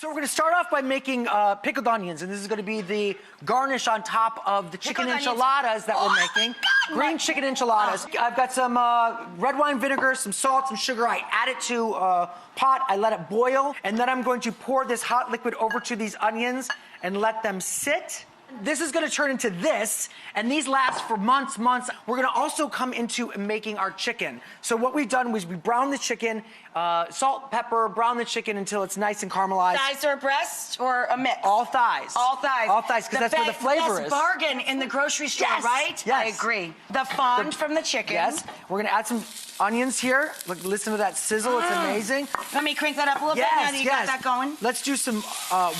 So we're going to start off by making pickled onions, and this is going to be the garnish on top of the chicken enchiladas that we're making. Green chicken enchiladas. I've got some red wine vinegar, some salt, some sugar. I add it to a pot. I let it boil, and then I'm going to pour this hot liquid over to these onions and let them sit. This is going to turn into this, and these last for months. We're going to also come into making our chicken. So what we've done was we browned the chicken, salt, pepper, brown the chicken until it's nice and caramelized. Thighs or breast or a mix? All thighs. All thighs. All thighs, because that's where the flavor is. Best bargain in the grocery store, yes. right? Yes. I agree. The fond from the chicken. Yes. We're going to add some onions here. Look, listen to that sizzle. It's amazing. Let me crank that up a little bit now that you got that going. Let's do some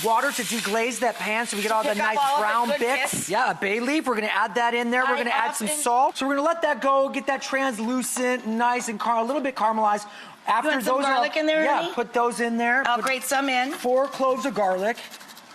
water to deglaze that pan so we get all the nice brown bits. Yeah, a bay leaf. We're going to add that in there. We're going to add some salt. So we're going to let that go, get that translucent, nice and a little bit caramelized. After you want some garlic in there, yeah, put those in there. I'll grate some in. 4 cloves of garlic.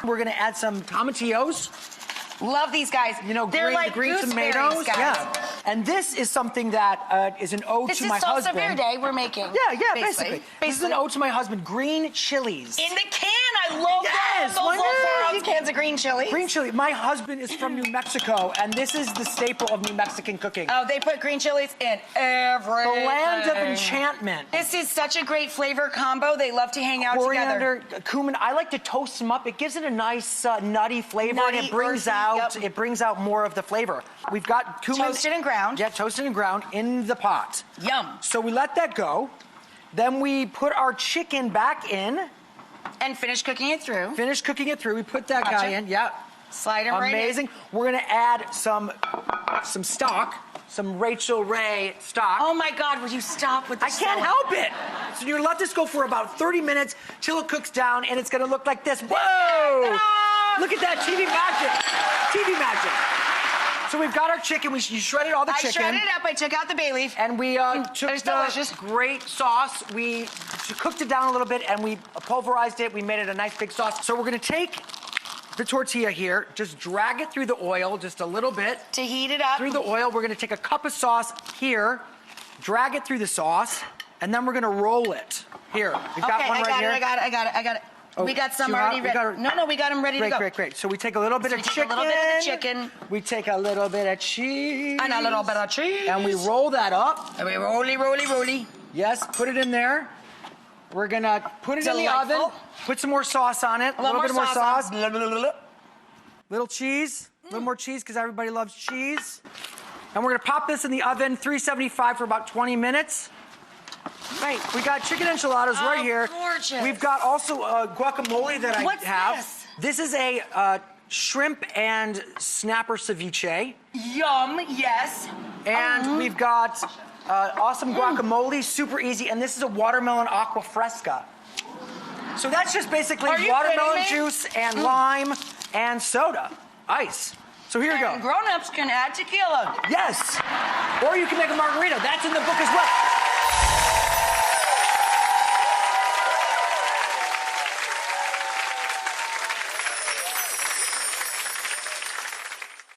We're going to add some tomatillos. Love these guys. You know, they're like green tomatoes. Guys. Yeah. And this is something that is an ode to my husband. This is salsa verde we're making. Yeah, basically. This is an ode to my husband. Green chilies. In the can. I love that. Those little 4-ounce cans of green chili. Green chili. My husband is from New Mexico, and this is the staple of New Mexican cooking. Oh, they put green chilies in everything. The land of enchantment. This is such a great flavor combo. They love to hang out together. Coriander, cumin. I like to toast them up. It gives it a nice nutty flavor, and it brings out more of the flavor. We've got cumin. Toasted and ground. Yeah, toasted and ground in the pot. Yum. So we let that go. Then we put our chicken back in. And finish cooking it through. Finish cooking it through. We put that guy in. Yeah. Slide him right in. Amazing. We're going to add some stock, some Rachael Ray stock. Oh my God, would you stop with the I can't help it. So you're going to let this go for about 30 minutes till it cooks down, and it's going to look like this. Whoa! Look at that, TV magic. TV magic. So we've got our chicken. You shredded all the chicken. I shredded it up. I took out the bay leaf. And we took the great sauce. We cooked it down a little bit, and we pulverized it. We made it a nice big sauce. So we're going to take the tortilla here, just drag it through the oil just a little bit. To heat it up. Through the oil. We're going to take a cup of sauce here, drag it through the sauce, and then we're going to roll it. Here. We've got one right here. I got it. Oh, we got some already ready. No, we got them ready to go. Great. So we take a little bit of chicken. We take a little bit of cheese. And a little bit of cheese. And we roll that up. And we roly. Yes, put it in there. We're going to put it in the oven. Put some more sauce on it. A little bit more sauce. Little cheese. A little more cheese because everybody loves cheese. And we're going to pop this in the oven, 375 for about 20 minutes. Right, we got chicken enchiladas right here. Gorgeous. We've got also guacamole that I have. What's this? This is a shrimp and snapper ceviche. Yum, yes. And we've got awesome guacamole, super easy. And this is a watermelon aqua fresca. So that's just basically watermelon juice and lime and soda, ice. So here you go. Grown-ups can add tequila. Yes. Or you can make a margarita. That's in the book as well.